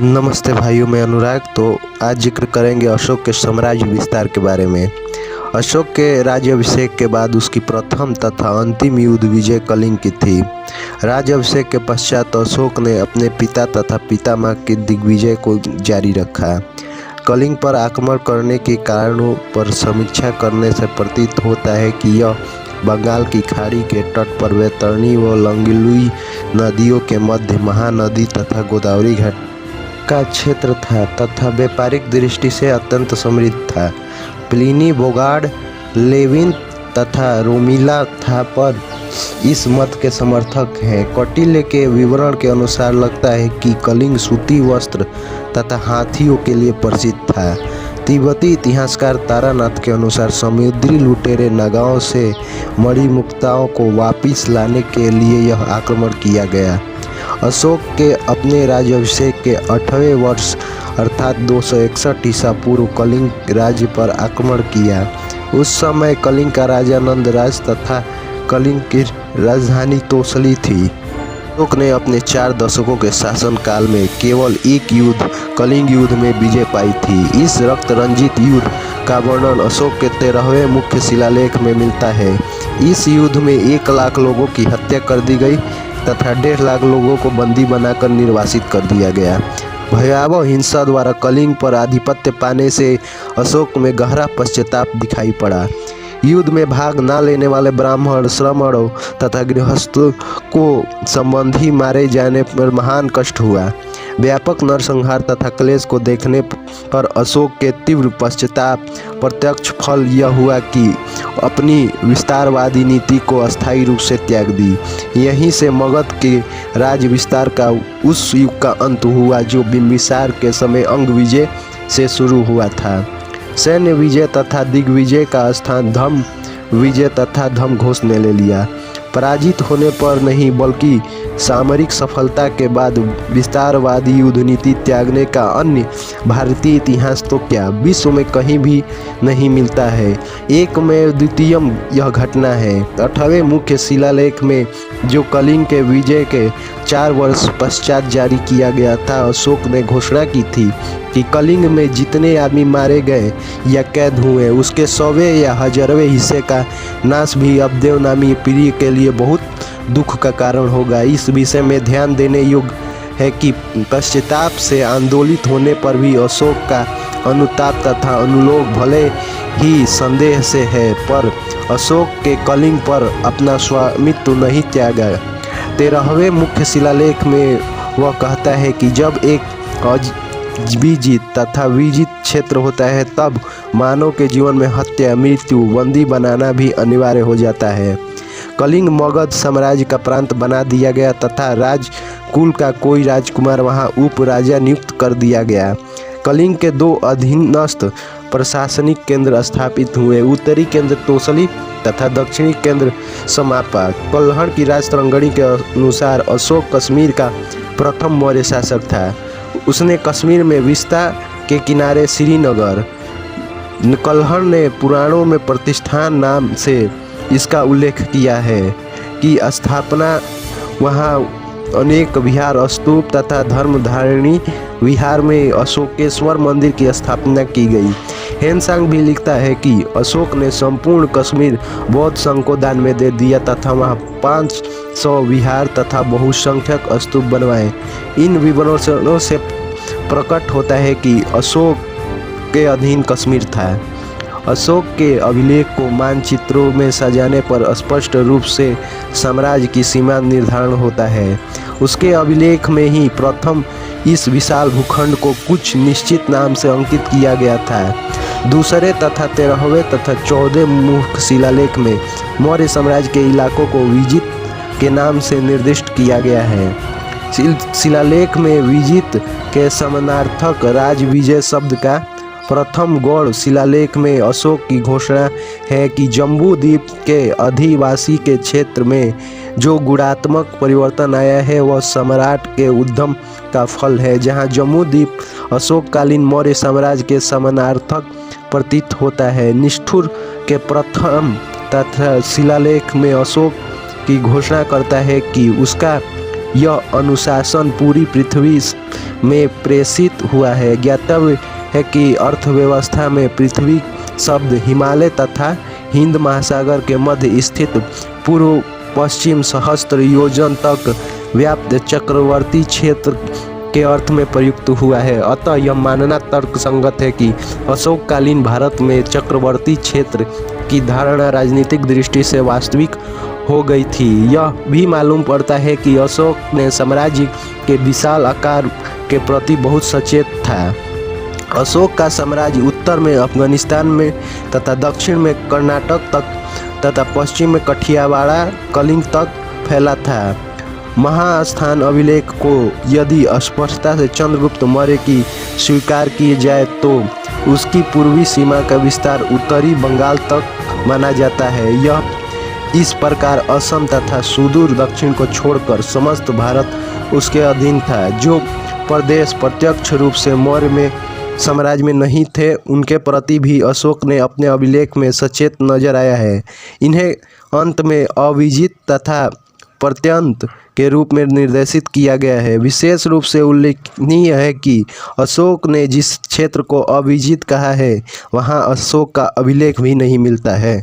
नमस्ते भाइयों, मैं अनुराग। तो आज जिक्र करेंगे अशोक के साम्राज्य विस्तार के बारे में। अशोक के राज्याभिषेक के बाद उसकी प्रथम तथा अंतिम युद्ध विजय कलिंग की थी। राज्याभिषेक के पश्चात अशोक ने अपने पिता तथा पितामह के दिग्विजय को जारी रखा। कलिंग पर आक्रमण करने के कारणों पर समीक्षा करने से प्रतीत होता है कि यह बंगाल की खाड़ी के तट पर वैतरणी व लंगलुई नदियों के मध्य महानदी तथा गोदावरी घाट का क्षेत्र था तथा व्यापारिक दृष्टि से अत्यंत समृद्ध था। प्लिनी, बोगार्ड, लेविन तथा रोमिला था पर इस मत के समर्थक हैं। कौटिल्य के विवरण के अनुसार लगता है कि कलिंग सूती वस्त्र तथा हाथियों के लिए प्रसिद्ध था। तिब्बती इतिहासकार तारानाथ के अनुसार समुद्री लुटेरे नगाओं से मणिमुक्ताओं को वापस लाने के लिए यह आक्रमण किया गया। अशोक के अपने राज्याभिषेक के 8वें वर्ष अर्थात 261 ईसा पूर्व कलिंग राज्य पर आक्रमण किया। उस समय कलिंग का राजा नंदराज तथा कलिंग की राजधानी तोसली थी। अशोक ने अपने 4 दशकों के शासनकाल में केवल एक युद्ध, कलिंग युद्ध में विजय पाई थी। इस रक्त रंजित युद्ध का वर्णन अशोक के 13वें मुख्य शिलालेख में मिलता है। इस युद्ध में 1 लाख लोगों की हत्या कर दी गई तथा 1.5 लाख लोगों को बंदी बनाकर निर्वासित कर दिया गया। भयावह हिंसा द्वारा कलिंग पर आधिपत्य पाने से अशोक में गहरा पश्चाताप दिखाई पड़ा। युद्ध में भाग न लेने वाले ब्राह्मण, श्रमणों तथा गृहस्थों को संबंधी मारे जाने पर महान कष्ट हुआ। व्यापक नरसंहार तथा क्लेश को देखने पर अशोक के तीव्र पश्चाताप प्रत्यक्ष फल यह हुआ कि अपनी विस्तारवादी नीति को अस्थायी रूप से त्याग दी। यहीं से मगध के राज्य विस्तार का उस युग का अंत हुआ जो बिंबिसार के समय अंग विजय से शुरू हुआ था। सैन्य विजय तथा दिग्विजय का स्थान धर्म विजय तथा धर्म घोष ने ले लिया। पराजित होने पर नहीं बल्कि सामरिक सफलता के बाद विस्तारवादी युद्ध नीति त्यागने का अन्य भारतीय इतिहास तो क्या विश्व में कहीं भी नहीं मिलता है। एक में द्वितीयम यह घटना है। 8वें मुख्य शिलालेख में जो कलिंग के विजय के 4 वर्ष पश्चात जारी किया गया था, अशोक ने घोषणा की थी कि कलिंग में जितने आदमी मारे गए या कैद हुए उसके 100वें या 1000वें हिस्से का नाश भी अवधेव नामी पीढ़ी के लिए बहुत दुख का कारण होगा। इस विषय में ध्यान देने योग्य है कि पश्चाताप से आंदोलित होने पर भी अशोक का अनुताप तथा अनुलोक भले ही संदेह से है, पर अशोक के कलिंग पर अपना स्वामित्व नहीं त्यागा। 13वें मुख्य शिलालेख में वह कहता है कि जब एक विजित तथा विजित क्षेत्र होता है तब मानव के जीवन में हत्या, मृत्यु, बंदी बनाना भी अनिवार्य हो जाता है। कलिंग मगध साम्राज्य का प्रांत बना दिया गया तथा राजकुल का कोई राजकुमार वहां उपराजा नियुक्त कर दिया गया। कलिंग के 2 अधीनस्थ प्रशासनिक केंद्र स्थापित हुए, उत्तरी केंद्र तोसली तथा दक्षिणी केंद्र समापा। कल्हड़ की राजतरंगिणी के अनुसार अशोक कश्मीर का प्रथम मौर्य शासक था। उसने कश्मीर में विस्ता के किनारे श्रीनगर, कल्हड़ ने पुराणों में प्रतिष्ठान नाम से इसका उल्लेख किया है कि स्थापना वहाँ अनेक विहार, स्तूप तथा धर्मधारिणी विहार में अशोकेश्वर मंदिर की स्थापना की गई। हेनसांग भी लिखता है कि अशोक ने संपूर्ण कश्मीर बौद्ध संघ को दान में दे दिया तथा वहाँ 500 विहार तथा बहुसंख्यक स्तूप बनवाए। इन विवरणों से प्रकट होता है कि अशोक के अधीन कश्मीर था। अशोक के अभिलेख को मानचित्रों में सजाने पर स्पष्ट रूप से साम्राज्य की सीमा निर्धारण होता है। उसके अभिलेख में ही प्रथम इस विशाल भूखंड को कुछ निश्चित नाम से अंकित किया गया था। दूसरे तथा 13वें तथा 14वें मुख्य शिलालेख में मौर्य साम्राज्य के इलाकों को विजित के नाम से निर्दिष्ट किया गया है। शिलालेख में विजित के समानार्थक राजविजय शब्द का प्रथम गौड़ शिलालेख में अशोक की घोषणा है कि जम्बू द्वीप के अधिवासी के क्षेत्र में जो गुणात्मक परिवर्तन आया है वह सम्राट के उद्यम का फल है। जहां जम्बू द्वीप अशोककालीन मौर्य साम्राज्य के समानार्थक प्रतीत होता है। निष्ठुर के प्रथम तथा शिलालेख में अशोक की घोषणा करता है कि उसका यह अनुशासन पूरी पृथ्वी में प्रेषित हुआ है। ज्ञातव्य है कि अर्थव्यवस्था में पृथ्वी शब्द हिमालय तथा हिंद महासागर के मध्य स्थित पूर्व पश्चिम सहस्त्र योजन तक व्याप्त चक्रवर्ती क्षेत्र के अर्थ में प्रयुक्त हुआ है। अतः यह मानना तर्कसंगत है कि अशोककालीन भारत में चक्रवर्ती क्षेत्र की धारणा राजनीतिक दृष्टि से वास्तविक हो गई थी। यह भी मालूम पड़ता है कि अशोक ने साम्राज्य के विशाल आकार के प्रति बहुत सचेत था। अशोक का साम्राज्य उत्तर में अफगानिस्तान में तथा दक्षिण में कर्नाटक तक तथा पश्चिम में कठियावाड़ कलिंग तक फैला था। महास्थान अभिलेख को यदि स्पष्टता से चंद्रगुप्त मौर्य की स्वीकार की जाए तो उसकी पूर्वी सीमा का विस्तार उत्तरी बंगाल तक माना जाता है। यह इस प्रकार असम तथा सुदूर दक्षिण को छोड़कर समस्त भारत उसके अधीन था। जो प्रदेश प्रत्यक्ष रूप से मौर्य में साम्राज्य में नहीं थे, उनके प्रति भी अशोक ने अपने अभिलेख में सचेत नजर आया है। इन्हें अंत में अविजित तथा प्रत्यंत के रूप में निर्देशित किया गया है। विशेष रूप से उल्लेखनीय है कि अशोक ने जिस क्षेत्र को अविजित कहा है, वहाँ अशोक का अभिलेख भी नहीं मिलता है।